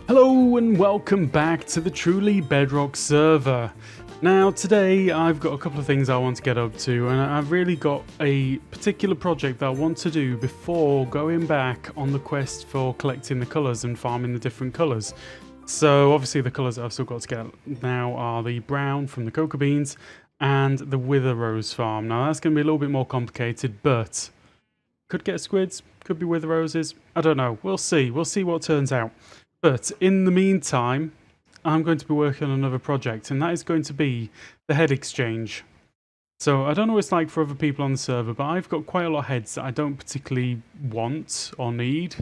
Hello and welcome back to the truly Bedrock server. Now today I've got a couple of things I want to get up to, and I've really got a particular project that I want to do before going back on the quest for collecting the colours and farming the different colours. So obviously the colours that I've still got to get now are the brown from the cocoa beans and the wither rose farm. Now that's going to be a little bit more complicated, but could get squids, could be wither roses, I don't know, we'll see what turns out. But in the meantime, I'm going to be working on another project, and that is going to be the head exchange. So I don't know what it's like for other people on the server, but I've got quite a lot of heads that I don't particularly want or need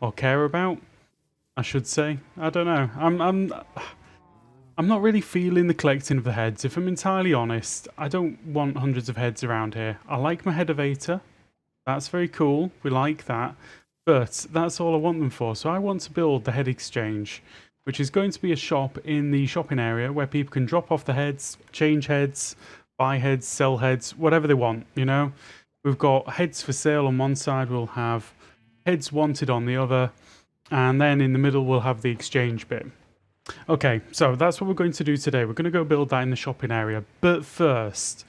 or care about, I should say. I don't know. I'm not really feeling the collecting of the heads. If I'm entirely honest, I don't want hundreds of heads around here. I like my headavator. That's very cool. We like that. But that's all I want them for. So I want to build the head exchange, which is going to be a shop in the shopping area where people can drop off the heads, change heads, buy heads, sell heads, whatever they want, you know. We've got heads for sale on one side, we'll have heads wanted on the other, and then in the middle we'll have the exchange bit. Okay, so that's what we're going to do today. We're going to go build that in the shopping area. But first,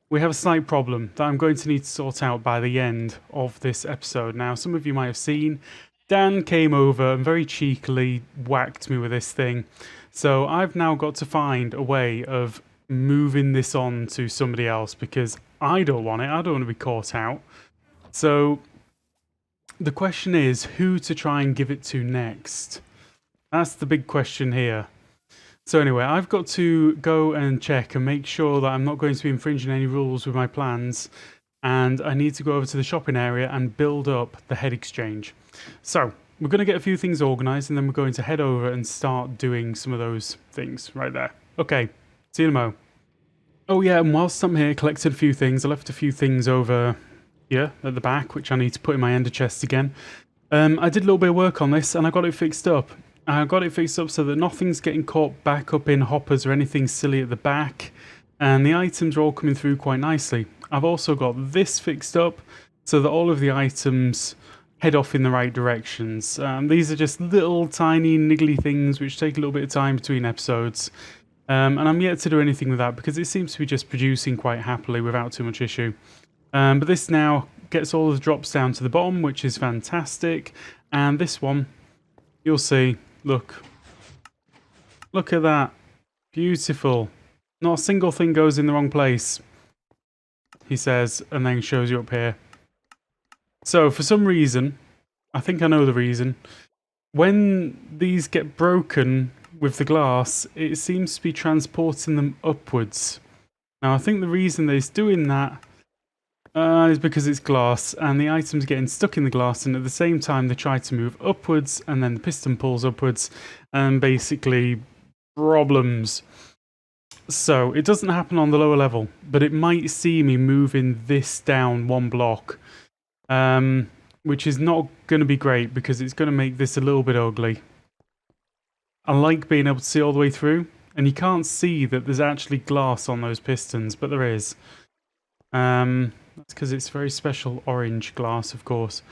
we have a slight problem that I'm going to need to sort out by the end of this episode. Now, some of you might have seen, Dan came over and very cheekily whacked me with this thing. So I've now got to find a way of moving this on to somebody else because I don't want it. I don't want to be caught out. So the question is who to try and give it to next. That's the big question here. So anyway, I've got to go and check and make sure that I'm not going to be infringing any rules with my plans, and I need to go over to the shopping area and build up the head exchange. So we're going to get a few things organised, and then we're going to head over and start doing some of those things right there. Okay, see you in a mo. Oh yeah, and whilst I'm here collecting a few things, I left a few things over here at the back, which I need to put in my ender chest again. I did a little bit of work on this, and I got it fixed up. I got it fixed up so that nothing's getting caught back up in hoppers or anything silly at the back, and the items are all coming through quite nicely. I've also got this fixed up so that all of the items head off in the right directions. These are just little tiny niggly things which take a little bit of time between episodes, and I'm yet to do anything with that because it seems to be just producing quite happily without too much issue. But this now gets all of the drops down to the bottom, which is fantastic, and this one, you'll see. Look at that. Beautiful. Not a single thing goes in the wrong place, he says, and then shows you up here. So for some reason, I think I know the reason, when these get broken with the glass, it seems to be transporting them upwards. Now I think the reason that it's doing that is because it's glass and the items are getting stuck in the glass, and at the same time they try to move upwards and then the piston pulls upwards and basically problems. So it doesn't happen on the lower level, but it might see me moving this down one block, which is not going to be great because it's going to make this a little bit ugly. I like being able to see all the way through, and you can't see that there's actually glass on those pistons, but there is. That's because it's very special orange glass, of course.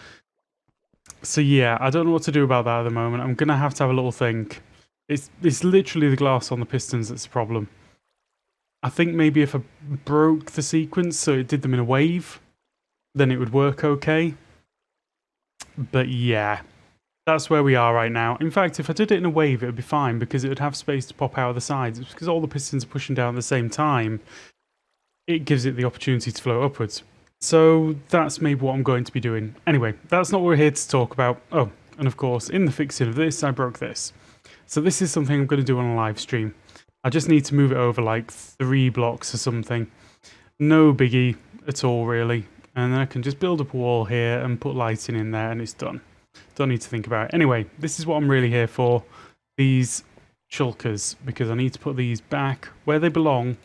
So yeah, I don't know what to do about that at the moment. I'm going to have a little think. It's literally the glass on the pistons that's the problem. I think maybe if I broke the sequence so it did them in a wave, then it would work okay. But yeah, that's where we are right now. In fact, if I did it in a wave, it would be fine because it would have space to pop out of the sides. It's because all the pistons are pushing down at the same time. It gives it the opportunity to float upwards. So that's maybe what I'm going to be doing. Anyway, that's not what we're here to talk about. Oh, and of course, in the fixing of this, I broke this. So this is something I'm going to do on a live stream. I just need to move it over like 3 blocks or something. No biggie at all, really. And then I can just build up a wall here and put lighting in there and it's done. Don't need to think about it. Anyway, this is what I'm really here for. These shulkers, because I need to put these back where they belong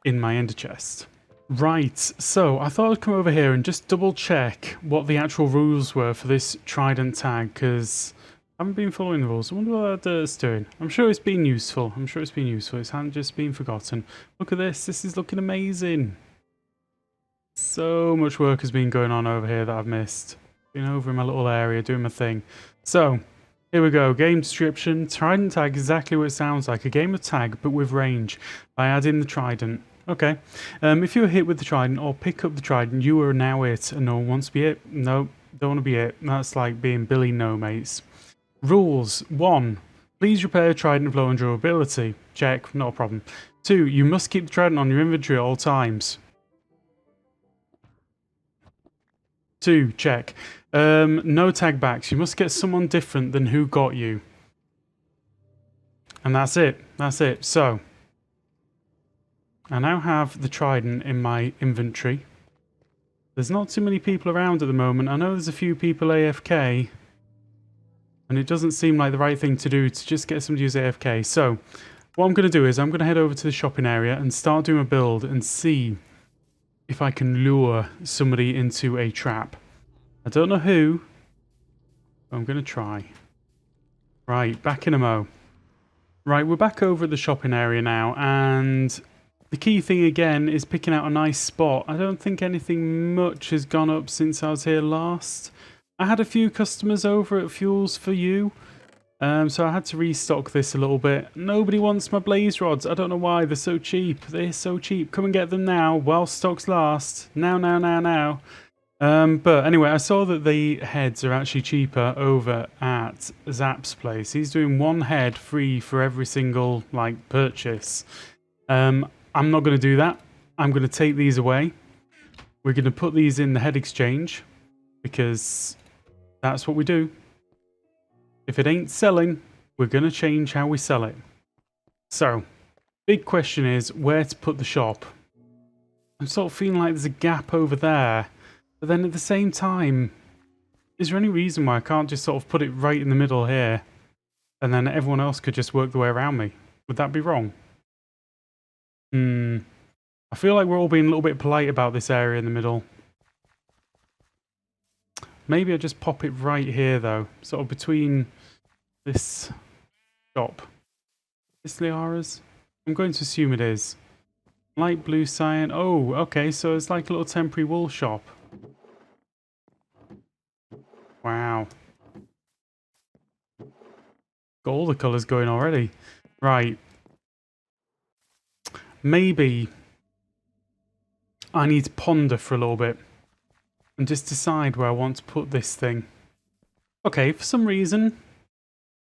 in my ender chest. Right, so I thought I'd come over here and just double check what the actual rules were for this Trident tag, because I haven't been following the rules. I wonder what that's doing. I'm sure it's been useful. It hasn't just been forgotten. Look at this. This is looking amazing. So much work has been going on over here that I've missed. Been over in my little area doing my thing. So Here we go. Game description. Trident tag, exactly what it sounds like. A game of tag, but with range, by adding the trident. Okay. If you were hit with the trident or pick up the trident, you are now it, and no one wants to be it. No, don't want to be it. That's like being Billy No Mates. Rules. 1. Please repair trident of low endurability. Check. Not a problem. 2. You must keep the trident on your inventory at all times. 2. Check. No tag backs. You must get someone different than who got you. And that's it. That's it. So, I now have the trident in my inventory. There's not too many people around at the moment. I know there's a few people AFK. And it doesn't seem like the right thing to do to just get somebody who's AFK. So, what I'm going to do is I'm going to head over to the shopping area and start doing a build and see if I can lure somebody into a trap. I don't know who, but I'm going to try. Right, back in a mo. Right, we're back over at the shopping area now, and the key thing again is picking out a nice spot. I don't think anything much has gone up since I was here last. I had a few customers over at Fuels for You, so I had to restock this a little bit. Nobody wants my blaze rods. I don't know why. They're so cheap. They're so cheap. Come and get them now while stocks last. Now, now, now, now. But anyway, I saw that the heads are actually cheaper over at Zap's place. He's doing 1 head free for every single, like, purchase. I'm not going to do that. I'm going to take these away. We're going to put these in the head exchange because that's what we do. If it ain't selling, we're going to change how we sell it. So, big question is where to put the shop. I'm sort of feeling like there's a gap over there. But then at the same time, is there any reason why I can't just sort of put it right in the middle here? And then everyone else could just work the way around me? Would that be wrong? I feel like we're all being a little bit polite about this area in the middle. Maybe I just pop it right here though. Sort of between this shop. This Liara's? I'm going to assume it is. Light blue cyan. Oh, okay, so it's like a little temporary wool shop. Wow. Got all the colours going already. Right. Maybe I need to ponder for a little bit and just decide where I want to put this thing. Okay, for some reason,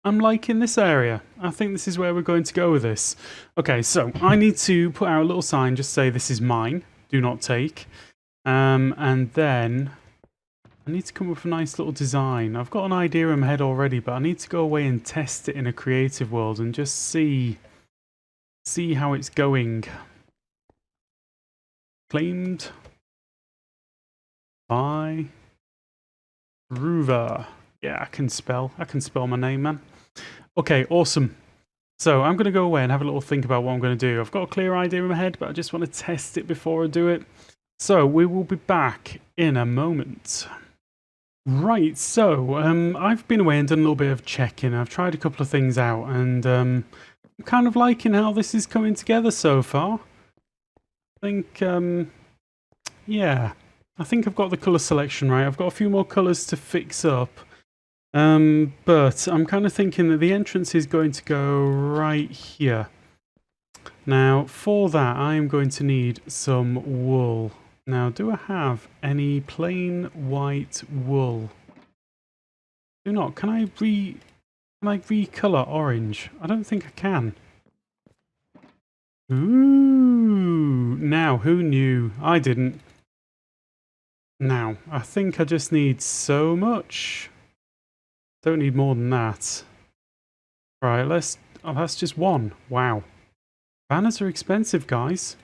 I'm liking this area. I think this is where we're going to go with this. Okay, so I need to put out a little sign, just say this is mine, do not take. And then I need to come up with a nice little design. I've got an idea in my head already, but I need to go away and test it in a creative world and just see how it's going. Claimed by Ruva. Yeah, I can spell my name, man. Okay, awesome. So I'm going to go away and have a little think about what I'm going to do. I've got a clear idea in my head, but I just want to test it before I do it. So we will be back in a moment. Right, so I've been away and done a little bit of checking. I've tried a couple of things out, and I'm kind of liking how this is coming together so far. I think, yeah, I think I've got the colour selection right. I've got a few more colours to fix up, but I'm kind of thinking that the entrance is going to go right here. Now, for that, I am going to need some wool. Now, do I have any plain white wool? Do not. Can I recolor orange? I don't think I can. Ooh. Now, who knew? I didn't. Now, I think I just need so much. Don't need more than that. Right, let's... Oh, that's just one. Wow. Banners are expensive, guys.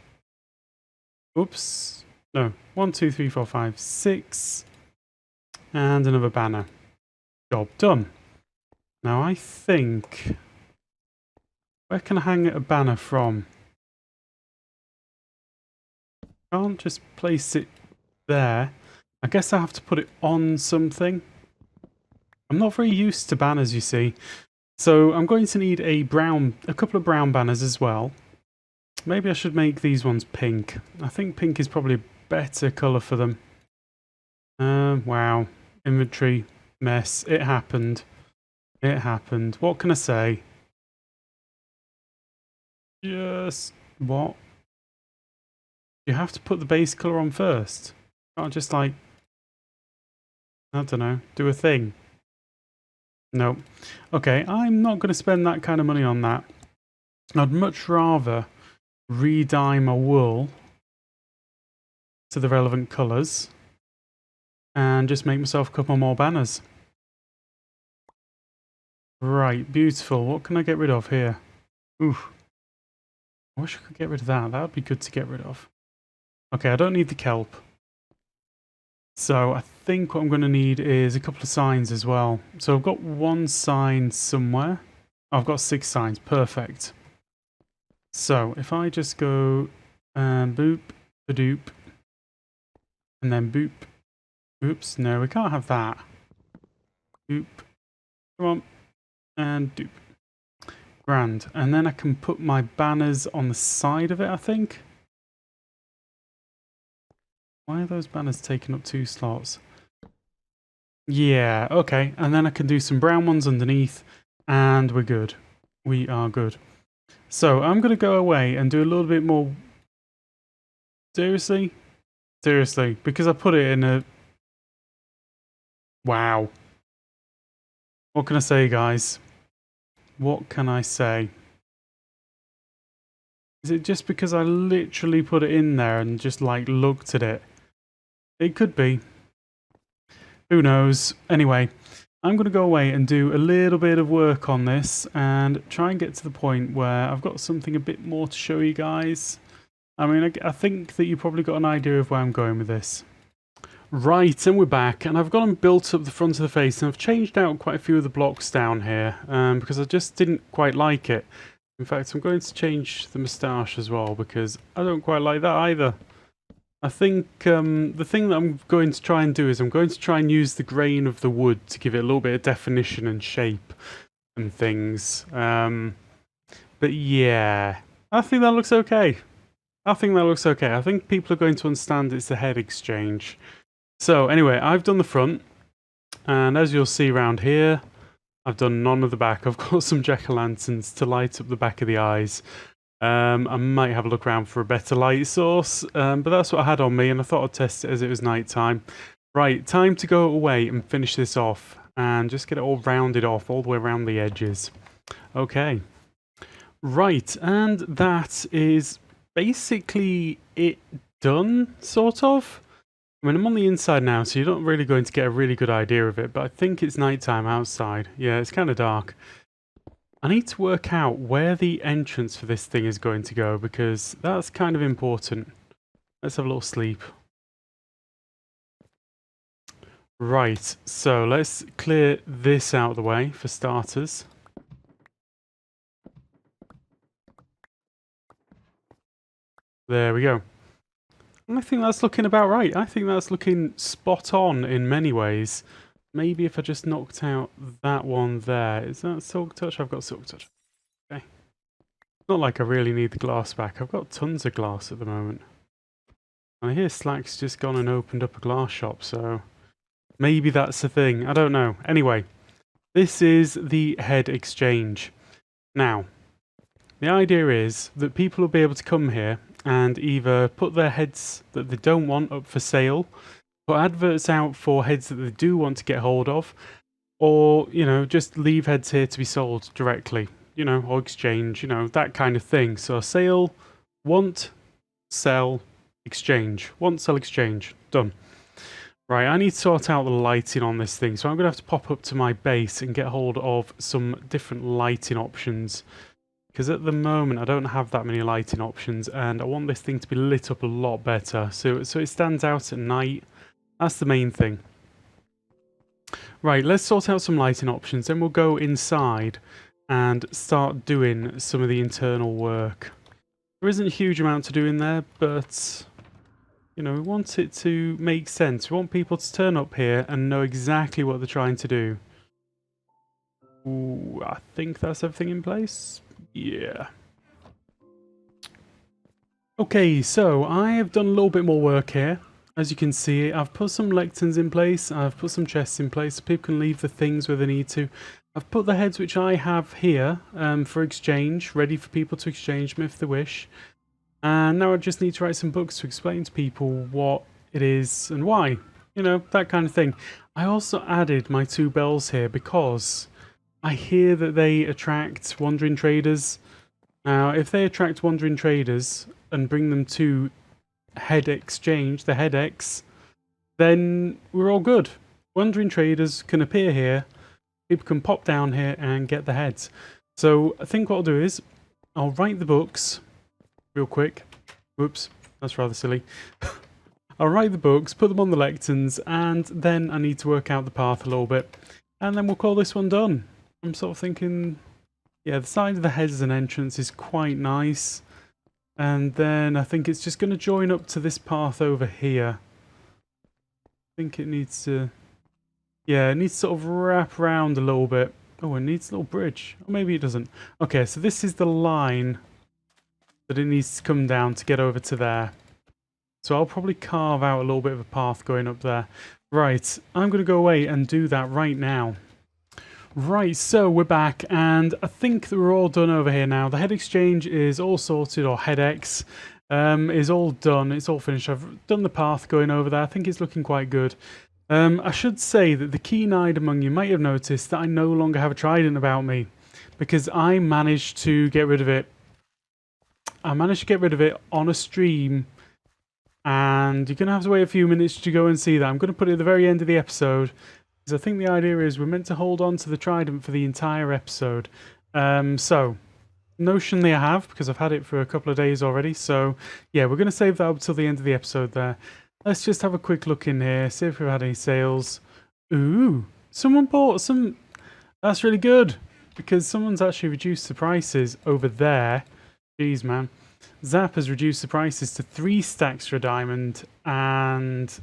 Oops. No, 1, 2, 3, 4, 5, 6. And another banner. Job done. Now I think... Where can I hang a banner from? Can't just place it there. I guess I have to put it on something. I'm not very used to banners, you see. So I'm going to need a couple of brown banners as well. Maybe I should make these ones pink. I think pink is probably a better colour for them. Wow. Inventory mess. It happened. It happened. What can I say? Just... What? You have to put the base colour on first. Can't just like... I don't know. Do a thing. No. Okay, I'm not going to spend that kind of money on that. I'd much rather re-dye my wool to the relevant colours and just make myself a couple more banners. Right, beautiful. What can I get rid of here? Ooh. I wish I could get rid of that. That would be good to get rid of. Okay, I don't need the kelp. So I think what I'm going to need is a couple of signs as well. So I've got one sign somewhere. I've got 6 signs. Perfect. So if I just go boop, a-doop, and then boop. Oops, no, we can't have that. Boop. Come on. And doop. Grand. And then I can put my banners on the side of it, I think. Why are those banners taking up 2 slots? Yeah, okay. And then I can do some brown ones underneath, and we're good. We are good. So I'm going to go away and do a little bit more... Seriously? Seriously, because I put it in a... Wow. What can I say, guys? What can I say? Is it just because I literally put it in there and just like looked at it? It could be. Who knows? Anyway, I'm going to go away and do a little bit of work on this and try and get to the point where I've got something a bit more to show you guys. I mean, I think that you probably got an idea of where I'm going with this. Right, and we're back, and I've gone and built up the front of the face, and I've changed out quite a few of the blocks down here, because I just didn't quite like it. In fact, I'm going to change the moustache as well, because I don't quite like that either. I think the thing that I'm going to try and do is I'm going to try and use the grain of the wood to give it a little bit of definition and shape and things. But yeah, I think that looks okay. I think that looks okay. I think people are going to understand it's a head exchange. So anyway, I've done the front, and as you'll see around here, I've done none of the back. I've got some jack-o'-lanterns to light up the back of the eyes. I might have a look around for a better light source, but that's what I had on me, and I thought I'd test it as it was night time. Right, time to go away and finish this off, and just get it all rounded off all the way around the edges. Okay. Right, and that is basically it done, sort of. I mean, I'm on the inside now, so you're not really going to get a really good idea of it, but I think it's nighttime outside. Yeah, it's kind of dark. I need to work out where the entrance for this thing is going to go, because that's kind of important. Let's have a little sleep. Right, so let's clear this out of the way for starters. There we go. I think that's looking about right. I think that's looking spot on in many ways. Maybe if I just knocked out that one there. Is that Silk Touch? I've got Silk Touch. Okay. Not like I really need the glass back. I've got tons of glass at the moment. I hear Slack's just gone and opened up a glass shop, so maybe that's the thing. I don't know. Anyway, this is the head exchange. Now, the idea is that people will be able to come here and either put their heads that they don't want up for sale, put adverts out for heads that they do want to get hold of, or, you know, just leave heads here to be sold directly, you know, or exchange, you know, that kind of thing. So sale, want, sell, exchange. Want, sell, exchange. Done. Right, I need to sort out the lighting on this thing, so I'm going to have to pop up to my base and get hold of some different lighting options. Because at the moment I don't have that many lighting options, and I want this thing to be lit up a lot better, so it stands out at night. That's the main thing. Right, let's sort out some lighting options, then we'll go inside and start doing some of the internal work. There isn't a huge amount to do in there, but you know, we want it to make sense. We want people to turn up here and know exactly what they're trying to do. Ooh, I think that's everything in place. Yeah. Okay, so I have done a little bit more work here. As you can see, I've put some lecterns in place, I've put some chests in place so people can leave the things where they need to. I've put the heads which I have here for exchange, ready for people to exchange them if they wish. And now I just need to write some books to explain to people what it is and why. You know, that kind of thing. I also added my 2 bells here because I hear that they attract wandering traders. Now, if they attract wandering traders and bring them to head exchange, the head X, then we're all good. Wandering traders can appear here. People can pop down here and get the heads. So I think what I'll do is I'll write the books real quick. Whoops, that's rather silly. I'll write the books, put them on the lecterns, and then I need to work out the path a little bit. And then we'll call this one done. I'm sort of thinking, yeah, the side of the head as an entrance is quite nice. And then I think it's just going to join up to this path over here. I think it needs to... yeah, it needs to sort of wrap around a little bit. Oh, it needs a little bridge. Or maybe it doesn't. Okay, so this is the line that it needs to come down to get over to there. So I'll probably carve out a little bit of a path going up there. Right, I'm going to go away and do that right now. Right, so we're back, and I think that we're all done over here now. The head exchange is all sorted, or head X is all done. It's all finished. I've done the path going over there. I think it's looking quite good. I should say that the keen-eyed among you might have noticed that I no longer have a trident about me, because I managed to get rid of it. I managed to get rid of it on a stream, and you're going to have to wait a few minutes to go and see that. I'm going to put it at the very end of the episode, because I think the idea is we're meant to hold on to the trident for the entire episode. So, notionally I have, because I've had it for a couple of days already. So, yeah, we're going to save that up till the end of the episode there. Let's just have a quick look in here, see if we've had any sales. Ooh, someone bought some... That's really good, because someone's actually reduced the prices over there. Jeez, man. Zap has reduced the prices to 3 stacks for a diamond, and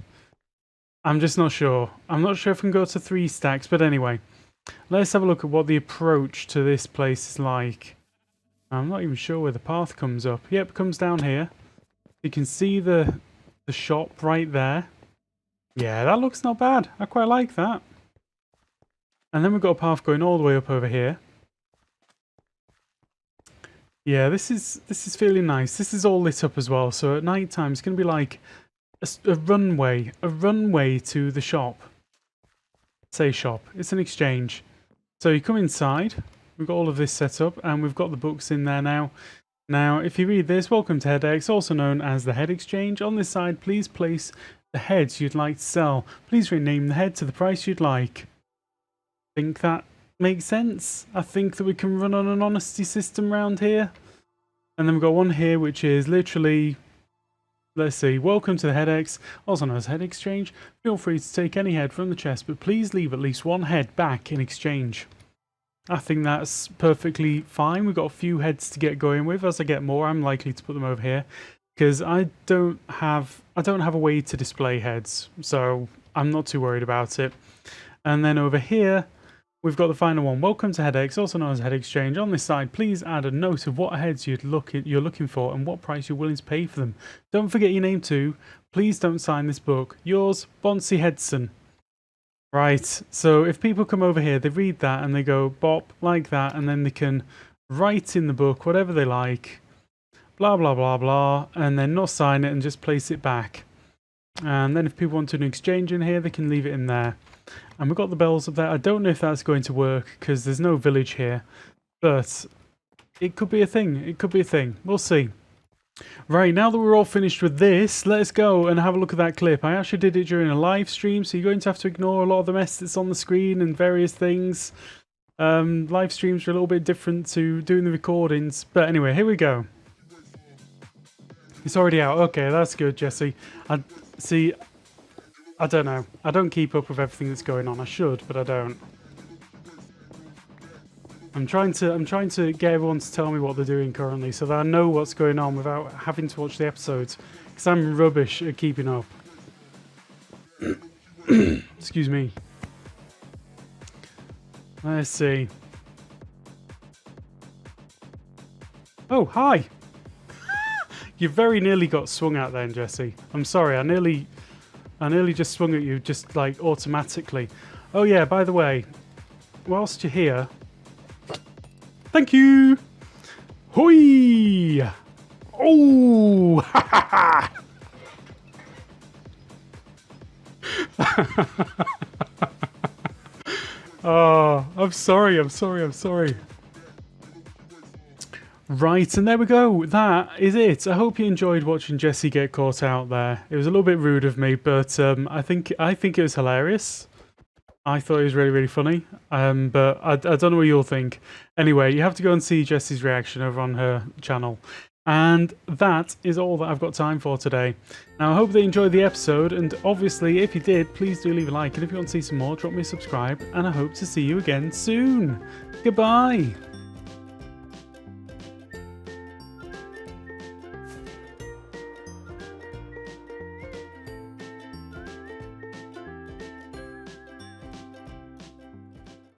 I'm just not sure. I'm not sure if I can go to 3 stacks, but anyway. Let's have a look at what the approach to this place is like. I'm not even sure where the path comes up. Yep, it comes down here. You can see the shop right there. Yeah, that looks not bad. I quite like that. And then we've got a path going all the way up over here. Yeah, this is feeling nice. This is all lit up as well. So at night time, it's going to be like a runway to the shop. Say shop. It's an exchange. So you come inside. We've got all of this set up, and we've got the books in there now. Now, if you read this, welcome to HeadX, also known as the Head Exchange. On this side, please place the heads you'd like to sell. Please rename the head to the price you'd like. Think that makes sense? I think that we can run on an honesty system around here. And then we've got one here which is literally, let's see, welcome to the HeadX, also known as Head Exchange. Feel free to take any head from the chest, but please leave at least 1 head back in exchange. I think that's perfectly fine. We've got a few heads to get going with. As I get more, I'm likely to put them over here, because I don't have a way to display heads, so I'm not too worried about it. And then over here, we've got the final one. Welcome to HeadX, also known as Head Exchange. On this side, please add a note of what heads you're looking for and what price you're willing to pay for them. Don't forget your name too. Please don't sign this book. Yours, Bonsi Hedson. Right, so if people come over here, they read that and they go bop like that, and then they can write in the book whatever they like, blah blah blah blah, and then not sign it and just place it back. And then if people want to do an exchange in here, they can leave it in there. And we've got the bells up there. I don't know if that's going to work because there's no village here, but it could be a thing. It could be a thing. We'll see. Right, now that we're all finished with this, let's go and have a look at that clip. I actually did it during a live stream, so you're going to have to ignore a lot of the mess that's on the screen and various things. Live streams are a little bit different to doing the recordings. But anyway, here we go. It's already out. Okay, that's good, Jesse. I don't know. I don't keep up with everything that's going on. I should, but I don't. I'm trying to get everyone to tell me what they're doing currently so that I know what's going on without having to watch the episodes, because I'm rubbish at keeping up. Excuse me. Let's see. Oh, hi. You very nearly got swung at then, Jesse. I'm sorry. I nearly just swung at you just like automatically. Oh yeah, by the way, whilst you're here, thank you. Hoi! Oh! Ha ha ha! Oh, I'm sorry. Right, and there we go. That is it. I hope you enjoyed watching Jesse get caught out there. It was a little bit rude of me, but I think it was hilarious. I thought it was really, really funny. But I don't know what you'll think. Anyway, you have to go and see Jessie's reaction over on her channel. And that is all that I've got time for today. Now, I hope they enjoyed the episode, and obviously, if you did, please do leave a like, and if you want to see some more, drop me a subscribe, and I hope to see you again soon. Goodbye!